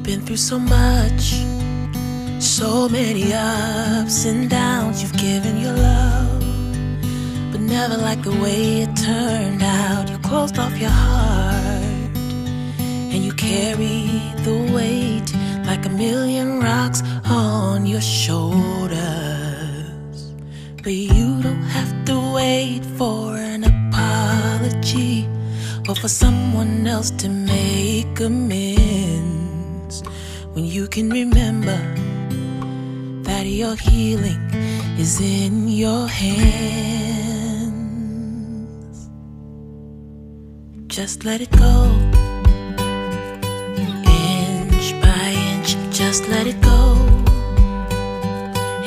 been through so much, so many ups and downs. You've given your love, but never like the way it turned out. You closed off your heart, and you carry the weight like a million rocks on your shoulders. But you don't have to wait for an apology or for someone else to make amends, when you can remember that your healing is in your hands. Just let it go, inch by inch. Just let it go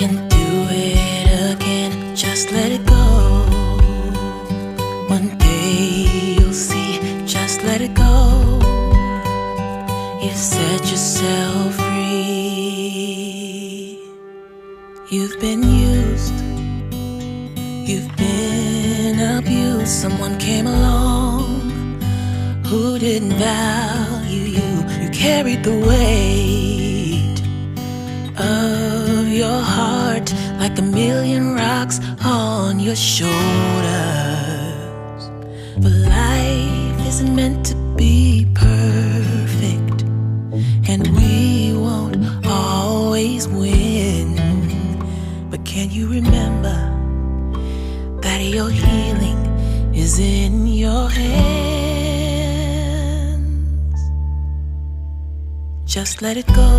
and do it again. Just let it go. One day you'll see. Just let it go. You've set yourself free. You've been used, you've been abused. Someone came along who didn't value you. You carried the weight of your heart like a million rocks on your shoulders. But life isn't meant to be perfect, and we won't always win. But can you remember that your healing is in your hands? Just let it go,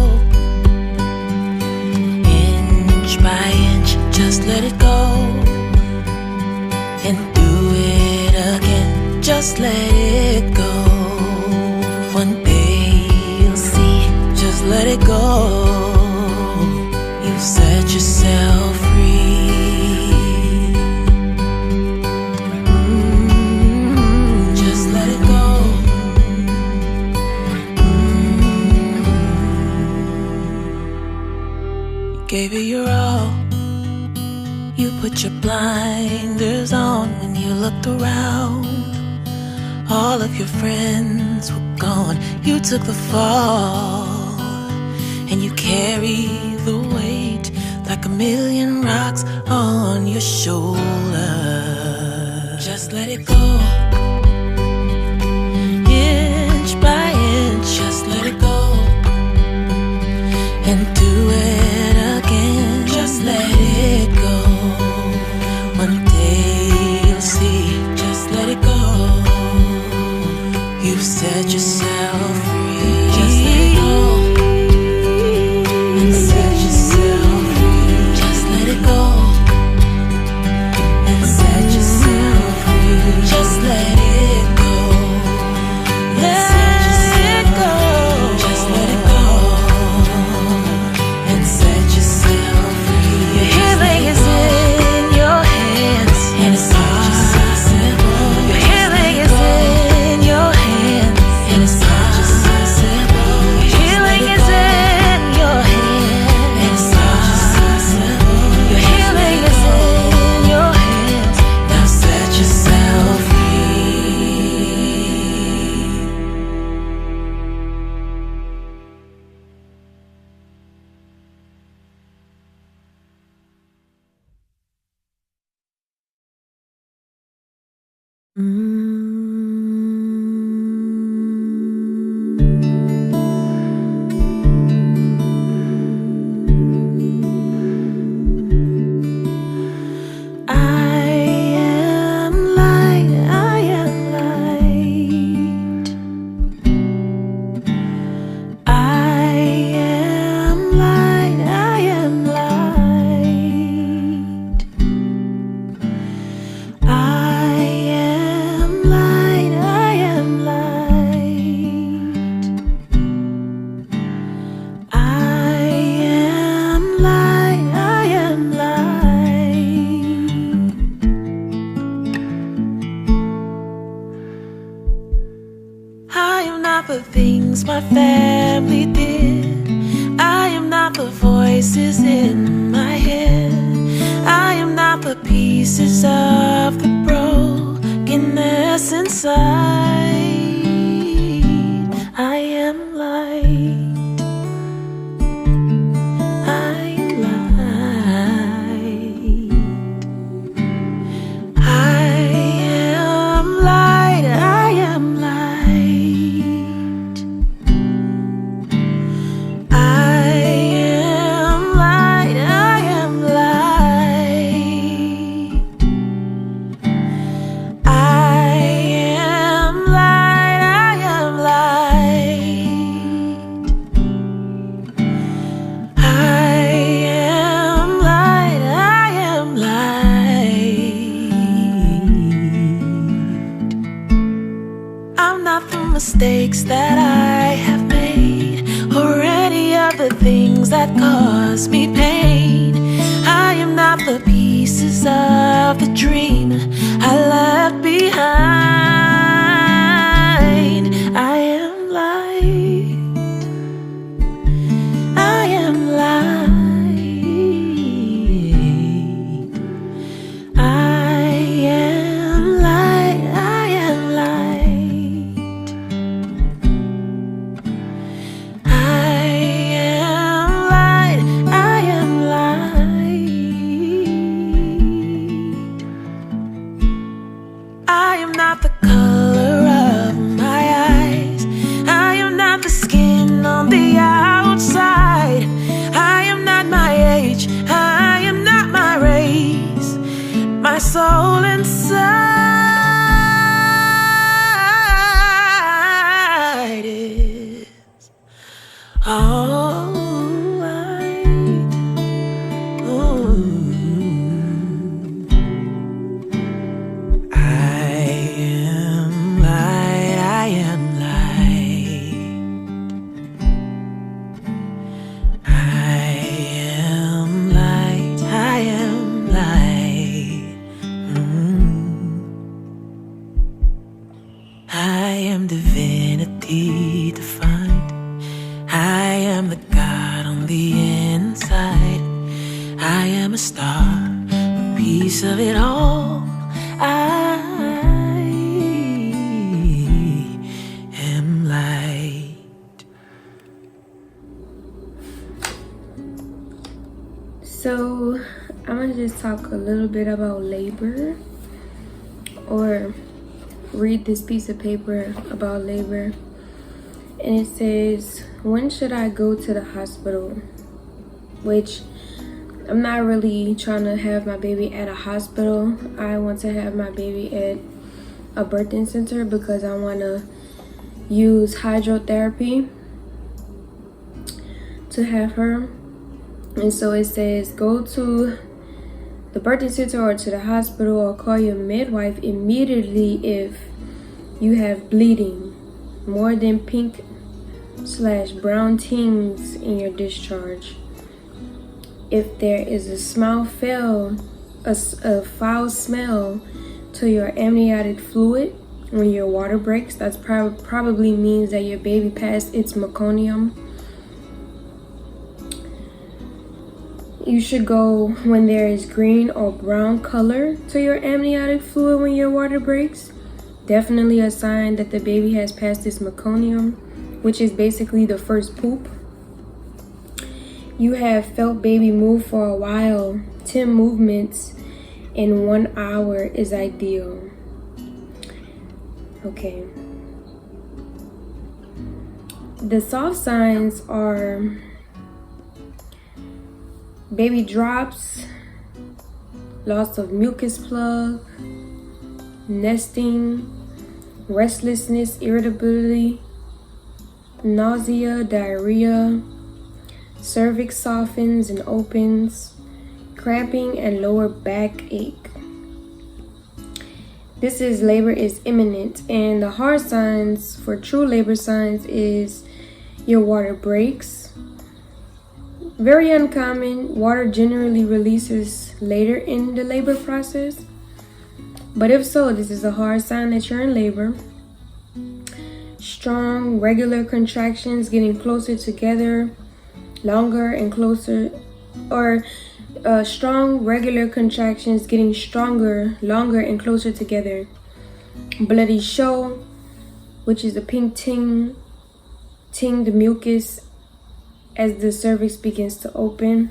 inch by inch. Just let it go and do it again. Just let it go. One day you'll see. Just let it go. You've set yourself free. Just let it go. You gave it your all. You put your blinders on when you looked around. All of your friends were gone. You took the fall, and you carry the weight like a million rocks on your shoulders. Just let it go, inch by inch. Just let it go and do it again. Just let it go. One day you'll see. Just let it go. You've set yourself free. Just let it go and set yourself free. Just let it go and set yourself free. Just let it go and set yourself free. Just let it go and set yourself free. Your healing is in your hands, and it's possible. Your healing is in your hands, and it's possible. Your healing is in your hands, and it's possible. Your healing is in your hands. Now set yourself free. I am light, I am light. I am light, I am light. I am light, I am light. I am light, I am light. I am not the things my family did. I am not the voices in my head. I am not the pieces of the brokenness inside. I am light. mistakes that I have made, or any of the things that cause me pain. I am not the pieces of the dream I left behind. I am light. I am light. My soul inside is all light. Ooh. I am light. I am light. I am light. I am light. I am divinity defined. I am the God on the inside. I am a star, a piece of it all. I am light. So I'm gonna just talk a little bit about labor, or read this piece of paper about labor. And it says, when should I go to the hospital? Which I'm not really trying to have my baby at a hospital. I want to have my baby at a birthing center because I want to use hydrotherapy to have her. And so it says, go to the birthing center or to the hospital, or call your midwife immediately if you have bleeding, more than pink/brown tinges in your discharge. If there is a foul smell to your amniotic fluid when your water breaks, that's probably means that your baby passed its meconium. You should go when there is green or brown color to your amniotic fluid when your water breaks. Definitely a sign that the baby has passed its meconium, which is basically the first poop. You have felt baby move for a while. 10 movements in 1 hour is ideal. Okay. The soft signs are baby drops, loss of mucus plug, nesting, restlessness, irritability, nausea, diarrhea, cervix softens and opens, cramping, and lower back ache. This is labor is imminent. And the hard signs for true labor signs is your water breaks. Very uncommon. Water generally releases later in the labor process. But if so, this is a hard sign that you're in labor. Strong, regular contractions getting closer together, longer and closer, or strong, regular contractions getting stronger, longer, and closer together. Bloody show, which is a pink tinged mucus as the cervix begins to open.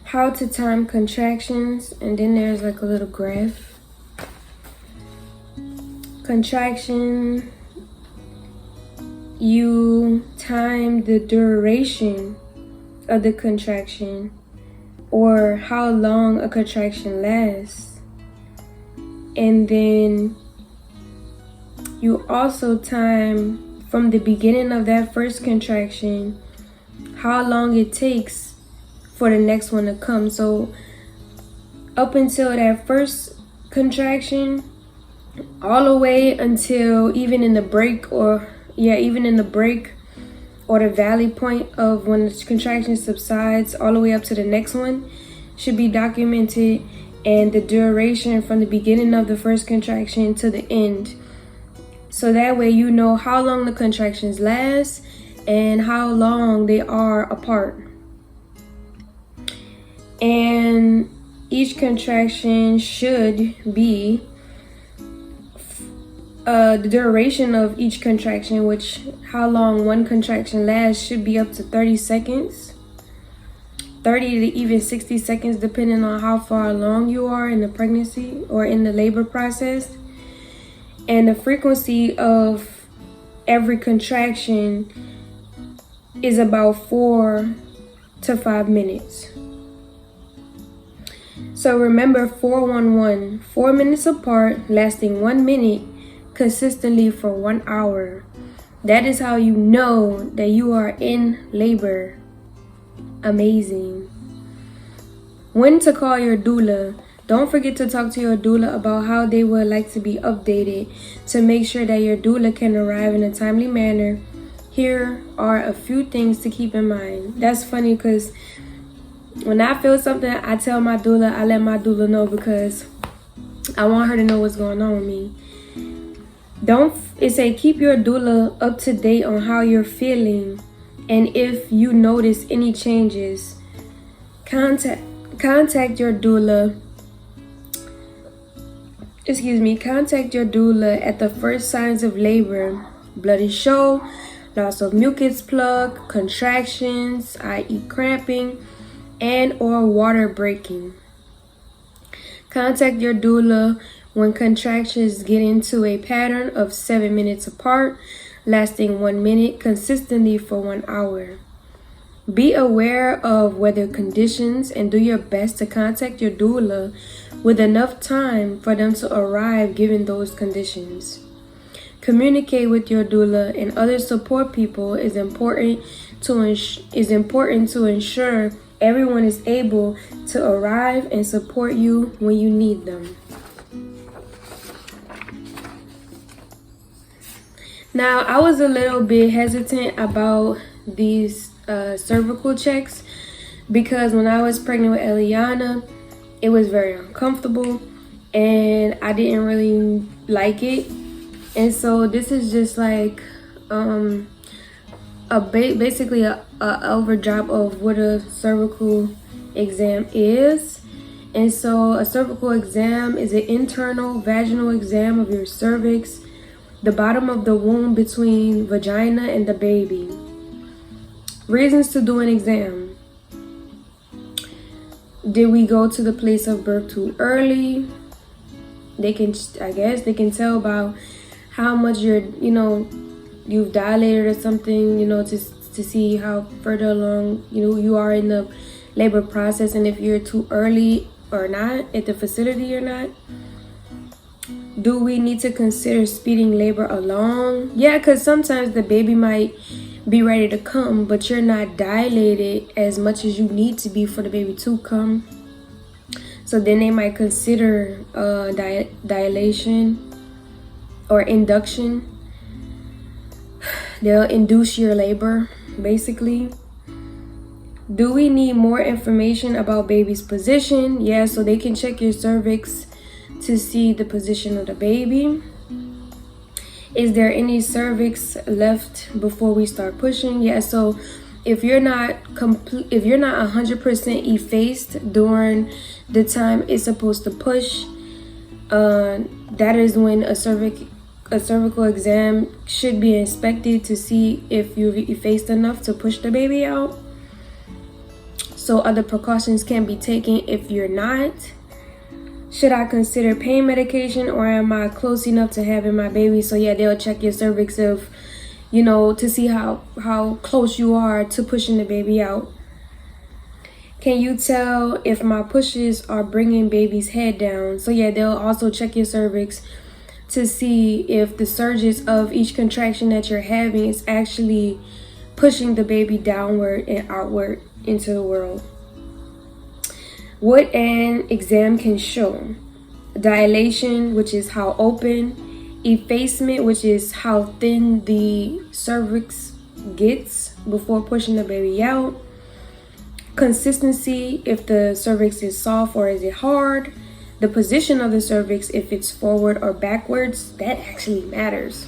How to time contractions, and then there's like a little graph. Contraction, you time the duration of the contraction, or how long a contraction lasts. And then you also time from the beginning of that first contraction how long it takes for the next one to come. So up until that first contraction, all the way until even in the break or the valley point of when the contraction subsides, all the way up to the next one should be documented, and the duration from the beginning of the first contraction to the end. So that way you know how long the contractions last and how long they are apart. And each contraction should be the duration of each contraction, which how long one contraction lasts, should be up to 30 seconds, 30 to even 60 seconds, depending on how far along you are in the pregnancy or in the labor process. And the frequency of every contraction is about 4 to 5 minutes. So remember 411, 4 minutes apart, lasting 1 minute, consistently for 1 hour. That is how you know that you are in labor. Amazing. When to call your doula. Don't forget to talk to your doula about how they would like to be updated to make sure that your doula can arrive in a timely manner. Here are a few things to keep in mind. That's funny because when I feel something, I tell my doula, I let my doula know because I want her to know what's going on with me. It say keep your doula up to date on how you're feeling, and if you notice any changes, contact your doula. Contact your doula at the first signs of labor: bloody show, loss of mucus plug, contractions, i.e. cramping, and or water breaking. Contact your doula when contractions get into a pattern of 7 minutes apart, lasting 1 minute, consistently for 1 hour. Be aware of weather conditions and do your best to contact your doula with enough time for them to arrive given those conditions. Communicate with your doula and other support people is important to ensure everyone is able to arrive and support you when you need them. Now, I was a little bit hesitant about these cervical checks because when I was pregnant with Eliana, it was very uncomfortable and I didn't really like it. And so this is just like basically a overdrop of what a cervical exam is. And so a cervical exam is an internal vaginal exam of your cervix, the bottom of the womb between vagina and the baby. Reasons to do an exam: did we go to the place of birth too early? They can tell about how much you've dilated or something, to see how further along you are in the labor process, and if you're too early or not at the facility or not. Do we need to consider speeding labor along? Yeah, because sometimes the baby might be ready to come, but you're not dilated as much as you need to be for the baby to come. So then they might consider dilation or induction. They'll induce your labor, basically. Do we need more information about baby's position? Yeah, so they can check your cervix to see the position of the baby. Is there any cervix left before we start pushing? Yeah, so if you're not 100% effaced during the time it's supposed to push, that is when a cervical exam should be inspected to see if you've effaced enough to push the baby out. So other precautions can be taken if you're not. Should I consider pain medication, or am I close enough to having my baby? So yeah, they'll check your cervix to see how close you are to pushing the baby out. Can you tell if my pushes are bringing baby's head down? So yeah, they'll also check your cervix to see if the surges of each contraction that you're having is actually pushing the baby downward and outward into the world. What an exam can show. dilation, which is how open, effacement, which is how thin the cervix gets before pushing the baby out, consistency, if the cervix is soft or is it hard, the position of the cervix, if it's forward or backwards, that actually matters.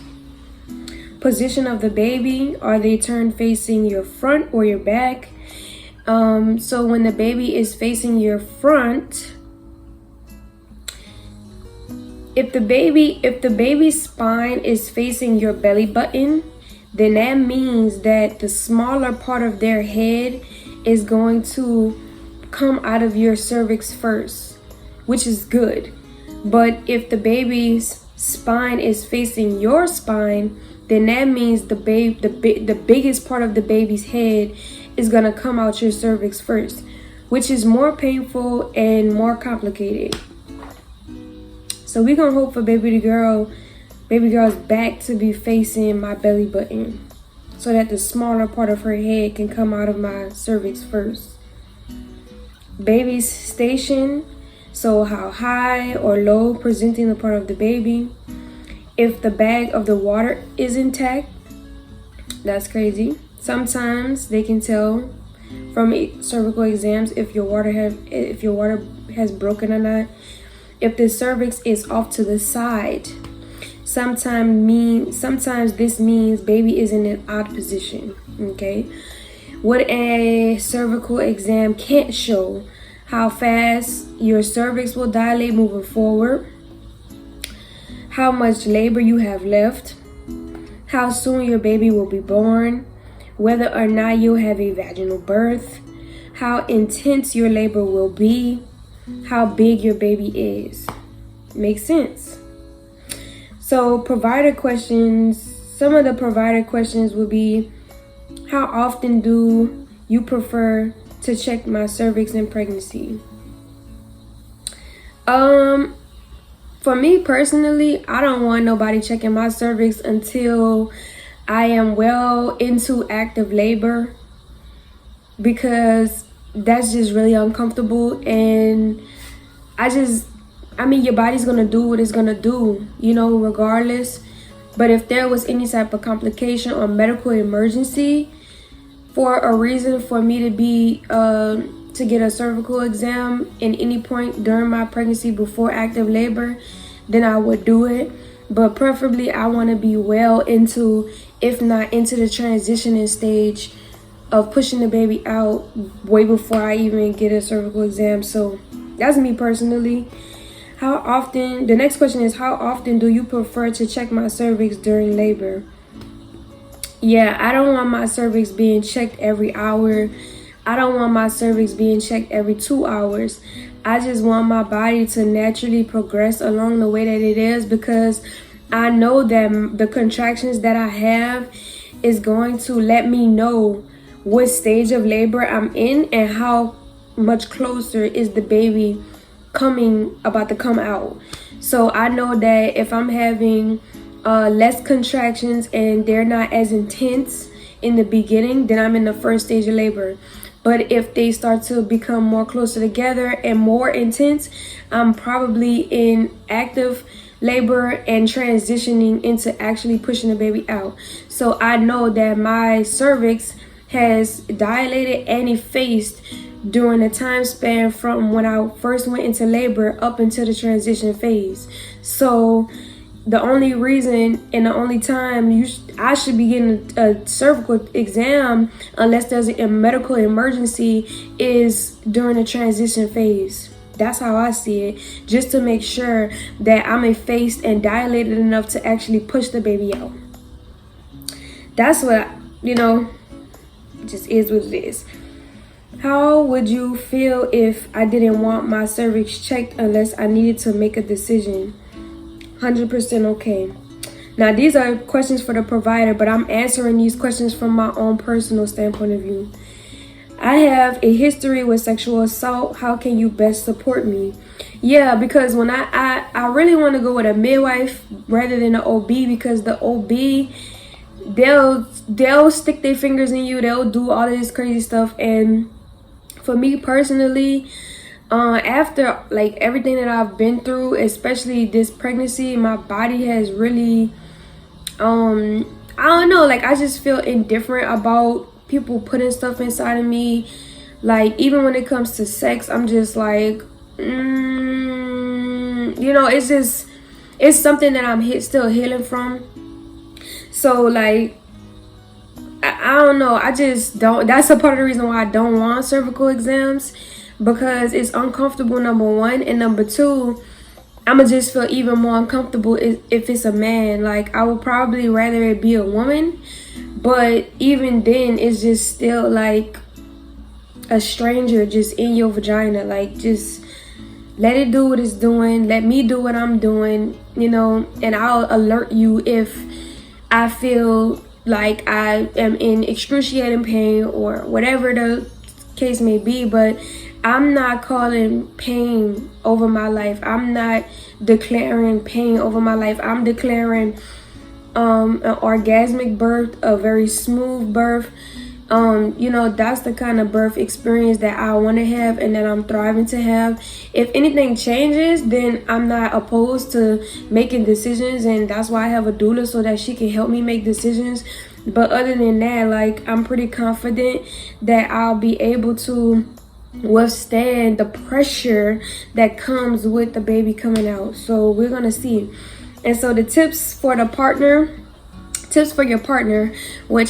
Position of the baby, are they turned facing your front or your back? So when the baby is facing your front, if the baby's spine is facing your belly button, then that means that the smaller part of their head is going to come out of your cervix first, which is good. But if the baby's spine is facing your spine, then that means the biggest part of the baby's head is gonna come out your cervix first, which is more painful and more complicated. So we're gonna hope for baby girl's back to be facing my belly button, so that the smaller part of her head can come out of my cervix first. Baby's station, so how high or low presenting the part of the baby. If the bag of the water is intact, that's crazy. Sometimes they can tell from cervical exams if your water has broken or not. If the cervix is off to the side, sometimes this means baby is in an odd position. Okay, what a cervical exam can't show: how fast your cervix will dilate moving forward, how much labor you have left, how soon your baby will be born, whether or not you'll have a vaginal birth, how intense your labor will be, how big your baby is. Makes sense. So provider questions, some of the provider questions would be, how often do you prefer to check my cervix in pregnancy? For me personally, I don't want nobody checking my cervix until I am well into active labor, because that's just really uncomfortable. And your body's gonna do what it's gonna do, regardless. But if there was any type of complication or medical emergency for a reason for me to be to get a cervical exam in any point during my pregnancy before active labor, then I would do it. But preferably I want to be well into, if not into the transitioning stage of pushing the baby out way before I even get a cervical exam. So that's me personally. The next question is, how often do you prefer to check my cervix during labor? Yeah, I don't want my cervix being checked every hour. I don't want my cervix being checked every 2 hours. I just want my body to naturally progress along the way that it is, because I know that the contractions that I have is going to let me know what stage of labor I'm in and how much closer is the baby about to come out. So I know that if I'm having less contractions and they're not as intense in the beginning, then I'm in the first stage of labor. But if they start to become more closer together and more intense, I'm probably in active labor and transitioning into actually pushing the baby out. So I know that my cervix has dilated and effaced during the time span from when I first went into labor up until the transition phase. So the only reason and the only time I should be getting a cervical exam, unless there's a medical emergency, is during the transition phase. That's how I see it, just to make sure that I'm effaced and dilated enough to actually push the baby out. That's what, just is what it is. How would you feel if I didn't want my cervix checked unless I needed to make a decision? 100% okay. Now, these are questions for the provider, but I'm answering these questions from my own personal standpoint of view. I have a history with sexual assault. How can you best support me? Yeah, because when I really want to go with a midwife rather than an OB, because the OB, they'll stick their fingers in you. They'll do all of this crazy stuff. And for me personally, After like everything that I've been through, especially this pregnancy, my body has really I don't know, like I just feel indifferent about people putting stuff inside of me. Like even when it comes to sex, I'm just like it's something that I'm still healing from. So like I don't know, I just don't. That's a part of the reason why I don't want cervical exams, because it's uncomfortable, number one, and number two, I'ma just feel even more uncomfortable if it's a man. Like I would probably rather it be a woman, but even then it's just still like a stranger just in your vagina. Like just let it do what it's doing, let me do what I'm doing, and I'll alert you if I feel like I am in excruciating pain or whatever the case may be. But I'm not calling pain over my life. I'm not declaring pain over my life. I'm declaring an orgasmic birth, a very smooth birth. That's the kind of birth experience that I want to have and that I'm thriving to have. If anything changes, then I'm not opposed to making decisions, and that's why I have a doula, so that she can help me make decisions. But other than that, like I'm pretty confident that I'll be able to withstand the pressure that comes with the baby coming out. So we're gonna see. And so the tips for your partner, which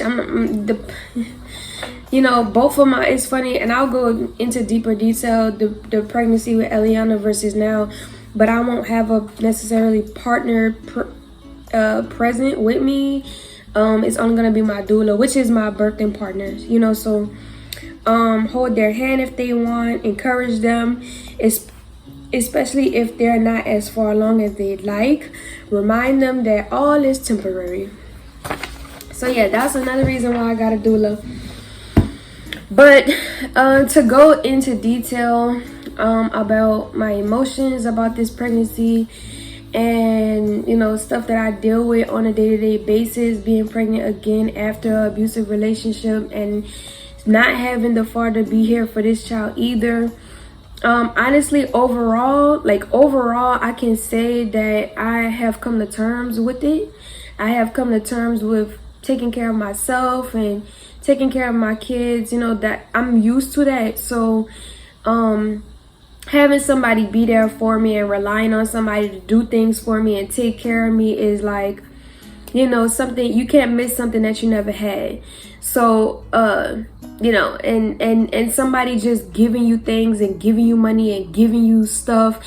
both of my, it's funny, and I'll go into deeper detail, the pregnancy with Eliana versus now, but I won't have a necessarily partner present with me. It's only gonna be my doula, which is my birthing partner, so hold their hand if they want, encourage them, especially if they're not as far along as they'd like. Remind them that all is temporary. So yeah, that's another reason why I got a doula. But to go into detail about my emotions about this pregnancy, and stuff that I deal with on a day-to-day basis, being pregnant again after an abusive relationship and not having the father be here for this child either. Honestly, overall, I can say that I have come to terms with it. I have come to terms with taking care of myself and taking care of my kids, that I'm used to that. So having somebody be there for me and relying on somebody to do things for me and take care of me is like, something, you can't miss something that you never had. So and somebody just giving you things and giving you money and giving you stuff,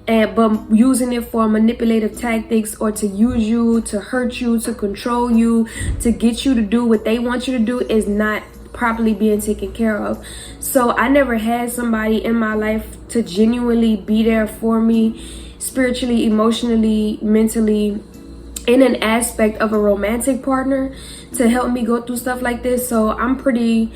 but using it for manipulative tactics, or to use you, to hurt you, to control you, to get you to do what they want you to do, is not properly being taken care of. So I never had somebody in my life to genuinely be there for me, spiritually, emotionally, mentally, in an aspect of a romantic partner, to help me go through stuff like this. So I'm pretty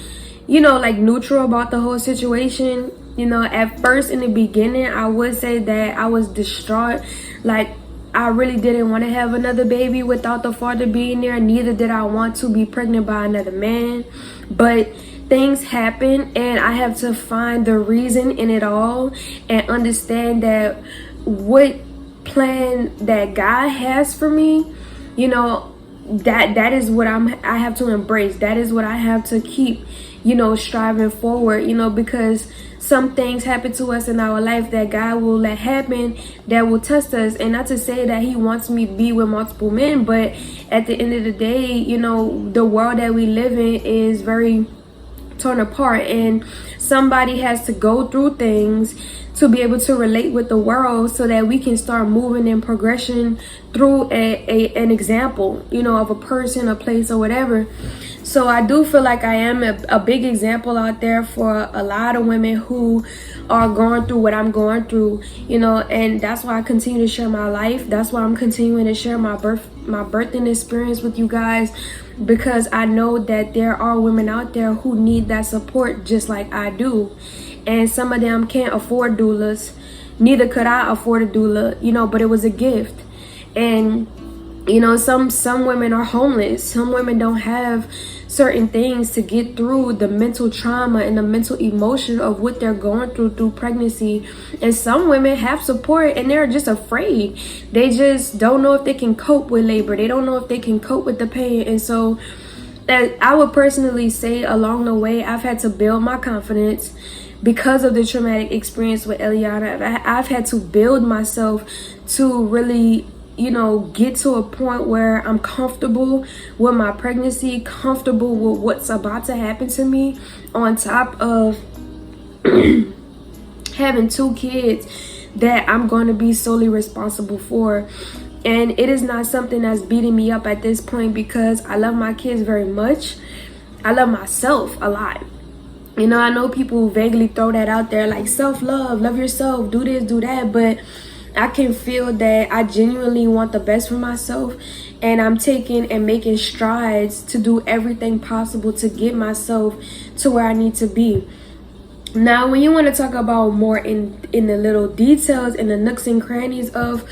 neutral about the whole situation. At first, in the beginning, I would say that I was distraught. Like I really didn't want to have another baby without the father being there. Neither did I want to be pregnant by another man. But things happen, and I have to find the reason in it all and understand that what plan that God has for me, that is what I have to embrace. That is what I have to keep, striving forward, because some things happen to us in our life that God will let happen that will test us. And not to say that he wants me to be with multiple men, but at the end of the day, the world that we live in is very torn apart, and somebody has to go through things to be able to relate with the world, so that we can start moving in progression through an example, of a person, a place, or whatever. So I do feel like I am a big example out there for a lot of women who are going through what I'm going through, and that's why I continue to share my life. That's why I'm continuing to share my birthing experience with you guys, because I know that there are women out there who need that support just like I do. And some of them can't afford doulas. Neither could I afford a doula, but it was a gift. And You know, some women are homeless. Some women don't have certain things to get through the mental trauma and the mental emotion of what they're going through pregnancy. And some women have support and they're just afraid. They just don't know if they can cope with labor. They don't know if they can cope with the pain. And so that I would personally say along the way, I've had to build my confidence because of the traumatic experience with Eliana. I've had to build myself to really, you know, get to a point where I'm comfortable with my pregnancy, comfortable with what's about to happen to me, on top of having 2 kids that I'm going to be solely responsible for. And it is not something that's beating me up at this point, because I love my kids very much. I love myself a lot. You know, I know people vaguely throw that out there, like self-love, love yourself, do this, do that, but I can feel that I genuinely want the best for myself, and I'm taking and making strides to do everything possible to get myself to where I need to be. Now, when you want to talk about more in the little details and the nooks and crannies of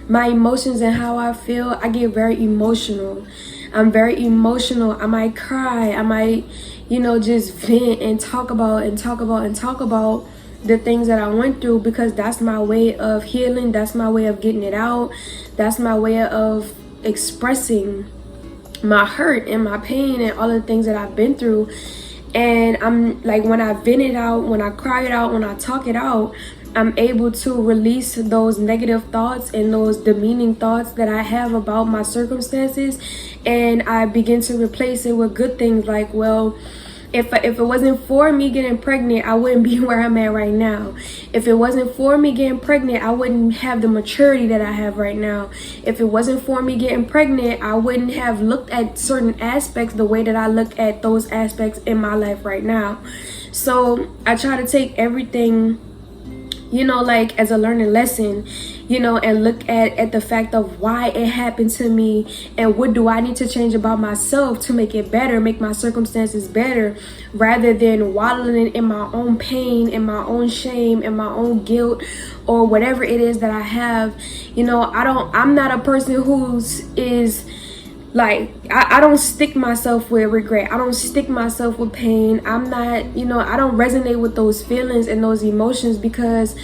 my emotions and how I feel, I get very emotional. I'm very emotional. I might cry. I might, you know, just vent and talk about the things that I went through, because that's my way of healing. That's my way of getting it out. That's my way of expressing my hurt and my pain and all the things that I've been through. And I'm like, when I vent it out, when I cry it out, when I talk it out, I'm able to release those negative thoughts and those demeaning thoughts that I have about my circumstances, and I begin to replace it with good things like, well, if it wasn't for me getting pregnant, I wouldn't be where I'm at right now. If it wasn't for me getting pregnant, I wouldn't have the maturity that I have right now. If it wasn't for me getting pregnant, I wouldn't have looked at certain aspects the way that I look at those aspects in my life right now. So I try to take everything, you know, like as a learning lesson, you know, and look at the fact of why it happened to me and what do I need to change about myself to make it better, make my circumstances better, rather than wallowing in my own pain and my own shame and my own guilt or whatever it is that I have. You know, I'm not a person is like, I don't stick myself with regret. I don't stick myself with pain. I'm not, you know, I don't resonate with those feelings and those emotions, because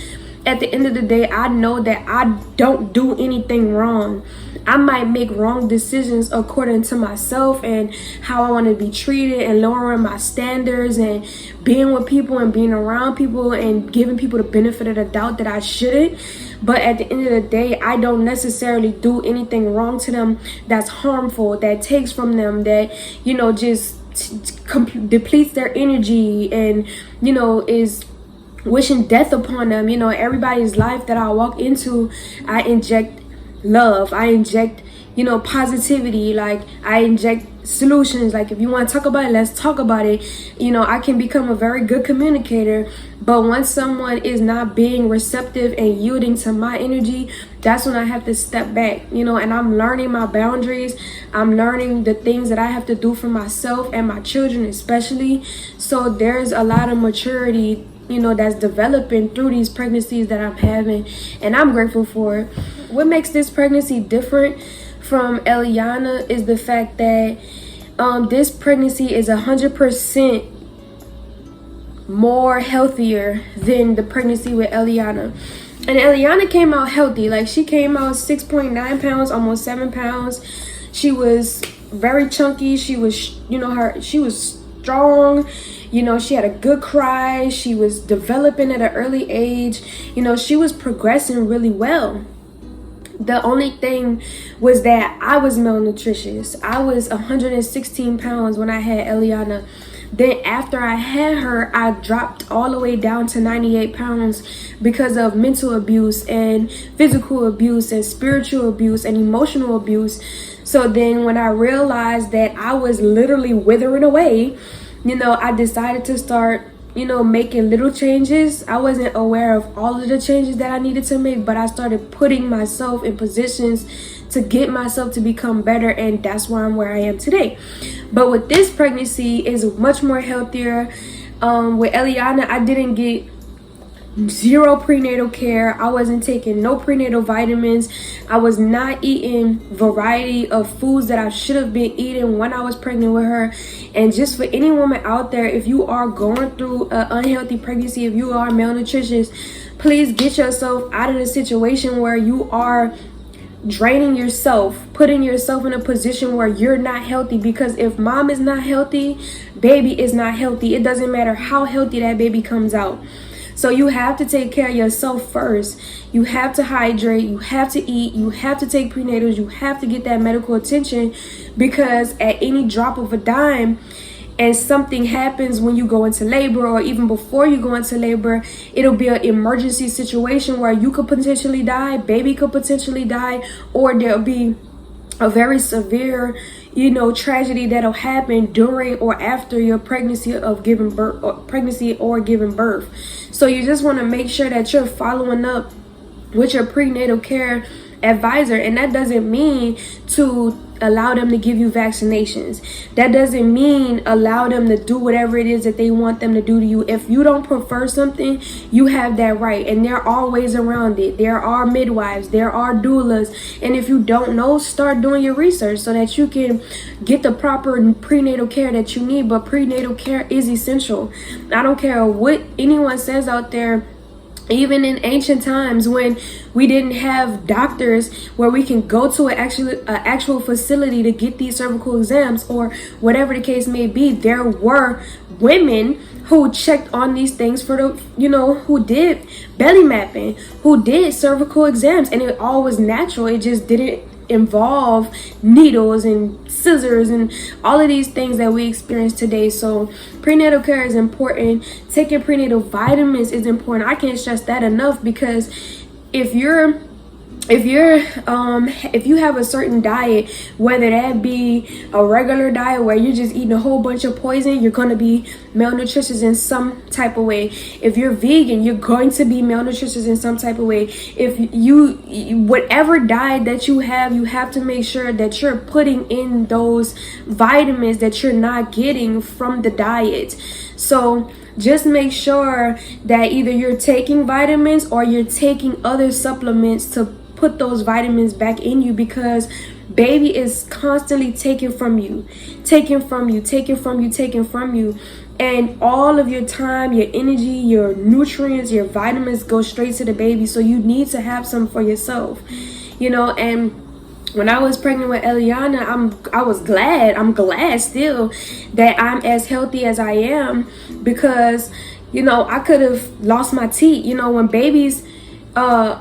at the end of the day, I know that I don't do anything wrong. I might make wrong decisions according to myself and how I want to be treated, and lowering my standards and being with people and being around people and giving people the benefit of the doubt that I shouldn't. But at the end of the day, I don't necessarily do anything wrong to them that's harmful, that takes from them, that, you know, just depletes their energy and, you know, is wishing death upon them. You know, everybody's life that I walk into, I inject love. I inject, you know, positivity. Like, I inject solutions. Like, if you want to talk about it, let's talk about it. You know, I can become a very good communicator, but once someone is not being receptive and yielding to my energy, that's when I have to step back, you know. And I'm learning my boundaries. I'm learning the things that I have to do for myself and my children especially. So there's a lot of maturity, you know, that's developing through these pregnancies that I'm having, and I'm grateful for it. What makes this pregnancy different from Eliana is the fact that this pregnancy is 100% more healthier than the pregnancy with Eliana. And Eliana came out healthy. Like, she came out 6.9 pounds, almost 7 pounds. She was very chunky. She was, you know, she was strong. You know, she had a good cry. She was developing at an early age. You know, she was progressing really well. The only thing was that I was malnutritious. I was 116 pounds when I had Eliana. Then after I had her, I dropped all the way down to 98 pounds because of mental abuse and physical abuse and spiritual abuse and emotional abuse. So then when I realized that I was literally withering away, you know, I decided to start, you know, making little changes. I wasn't aware of all of the changes that I needed to make, but I started putting myself in positions to get myself to become better, and that's why I'm where I am today. But with this pregnancy is much more healthier. With Eliana, I didn't get zero prenatal care. I wasn't taking no prenatal vitamins. I was not eating variety of foods that I should have been eating when I was pregnant with her. And just for any woman out there, if you are going through an unhealthy pregnancy, if you are malnutritious, please get yourself out of the situation where you are draining yourself, putting yourself in a position where you're not healthy. Because if mom is not healthy, baby is not healthy. It doesn't matter how healthy that baby comes out. So you have to take care of yourself first. You have to hydrate, you have to eat, you have to take prenatals, you have to get that medical attention, because at any drop of a dime, and something happens when you go into labor, or even before you go into labor, it'll be an emergency situation where you could potentially die, baby could potentially die, or there'll be a very severe, tragedy that'll happen during or after your pregnancy of giving birth, or giving birth. So you just want to make sure that you're following up with your prenatal care advisor. And that doesn't mean to allow them to give you vaccinations. That doesn't mean allow them to do whatever it is that they want them to do to you. If you don't prefer something, you have that right, and there are ways around it. There are midwives, there are doulas, and if you don't know, start doing your research so that you can get the proper prenatal care that you need. But prenatal care is essential. I don't care what anyone says out there. Even in ancient times, when we didn't have doctors where we can go to an actual facility to get these cervical exams or whatever the case may be, there were women who checked on these things for the, who did belly mapping, who did cervical exams, and it all was natural. It just didn't involve needles and scissors and all of these things that we experience today. So prenatal care is important. Taking prenatal vitamins is important. I can't stress that enough, because if you have a certain diet, whether that be a regular diet where you're just eating a whole bunch of poison, you're going to be malnutritious in some type of way. If you're vegan, you're going to be malnutritious in some type of way. If whatever diet that you have to make sure that you're putting in those vitamins that you're not getting from the diet. So just make sure that either you're taking vitamins or you're taking other supplements to put those vitamins back in you, because baby is constantly taken from you, and all of your time, your energy, your nutrients, your vitamins go straight to the baby. So you need to have some for yourself, and when I was pregnant with Eliana, I'm glad still that I'm as healthy as I am, because I could have lost my teeth.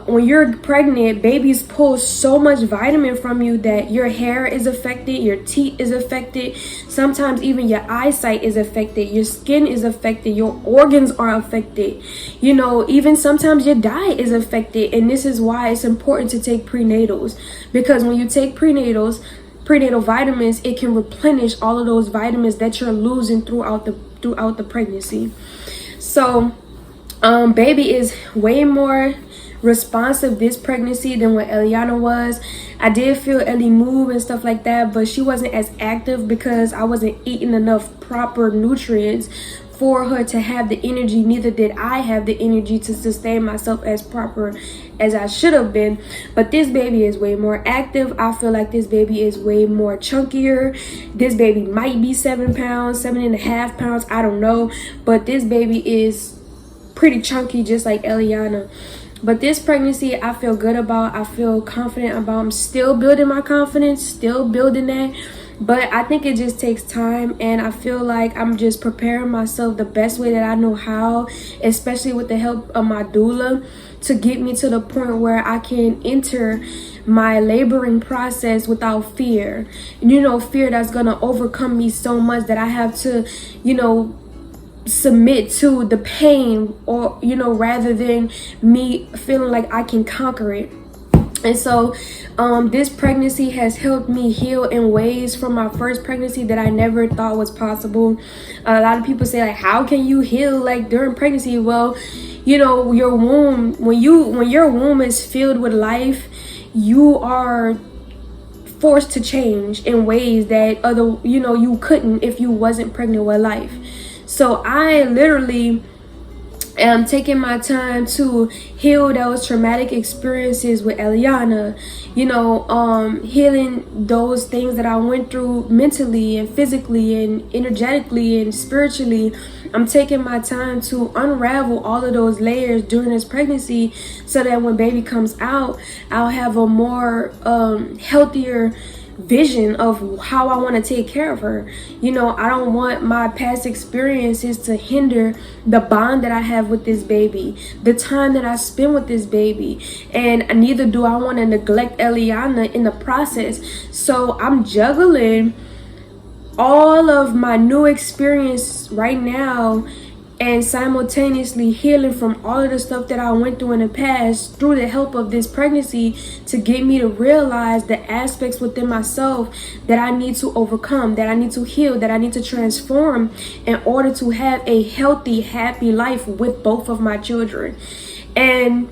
When you're pregnant, babies pull so much vitamin from you that your hair is affected, your teeth is affected, sometimes even your eyesight is affected, your skin is affected, your organs are affected, even sometimes your diet is affected. And this is why it's important to take prenatals, because when you take prenatal vitamins, it can replenish all of those vitamins that you're losing throughout the pregnancy. So baby is way more responsive this pregnancy than what Eliana was. I did feel Ellie move and stuff like that, but she wasn't as active because I wasn't eating enough proper nutrients for her to have the energy. Neither did I have the energy to sustain myself as proper as I should have been. But this baby is way more active. I feel like this baby is way more chunkier. This baby might be 7 pounds, 7.5 pounds, I don't know, but this baby is pretty chunky, just like Eliana. But this pregnancy, I feel good about. I feel confident about. I'm still building my confidence, still building that. But I think it just takes time, and I feel like I'm just preparing myself the best way that I know how, especially with the help of my doula, to get me to the point where I can enter my laboring process without fear. Fear that's gonna overcome me so much that I have to, submit to the pain, or rather than me feeling like I can conquer it. And so this pregnancy has helped me heal in ways from my first pregnancy that I never thought was possible. A lot of people say, like, how can you heal like during pregnancy? Well, your womb, when your womb is filled with life, you are forced to change in ways that you couldn't if you wasn't pregnant with life. So I literally And I'm taking my time to heal those traumatic experiences with Eliana, healing those things that I went through mentally and physically and energetically and spiritually. I'm taking my time to unravel all of those layers during this pregnancy so that when baby comes out, I'll have a more healthier vision of how I want to take care of her. I don't want my past experiences to hinder the bond that I have with this baby, the time that I spend with this baby, and neither do I want to neglect Eliana in the process. So I'm juggling all of my new experience right now and simultaneously healing from all of the stuff that I went through in the past through the help of this pregnancy to get me to realize the aspects within myself that I need to overcome, that I need to heal, that I need to transform in order to have a healthy, happy life with both of my children. And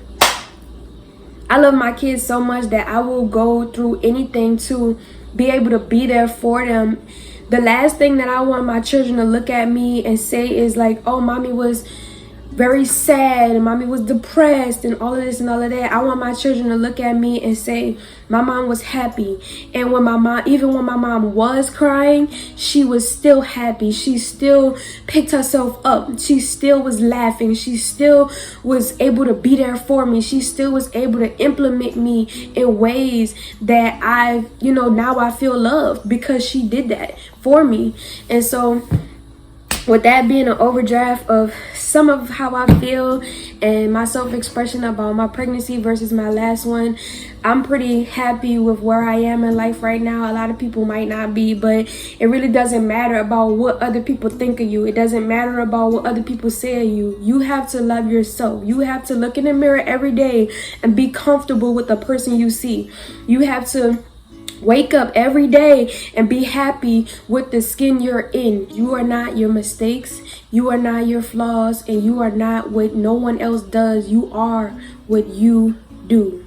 I love my kids so much that I will go through anything to be able to be there for them. The last thing that I want my children to look at me and say is like, oh, mommy was very sad and mommy was depressed and all of this and all of that. I want my children to look at me and say, my mom was happy. And even when my mom was crying, she was still happy. She still picked herself up. She still was laughing. She still was able to be there for me. She still was able to implement me in ways that now I feel loved because she did that for me. And so with that being an overdraft of some of how I feel and my self-expression about my pregnancy versus my last one, I'm pretty happy with where I am in life right now. A lot of people might not be, but it really doesn't matter about what other people think of you. It doesn't matter about what other people say of you. You have to love yourself. You have to look in the mirror every day and be comfortable with the person you see. You have to wake up every day and be happy with the skin you're in. You are not your mistakes. You are not your flaws. And you are not what no one else does. You are what you do.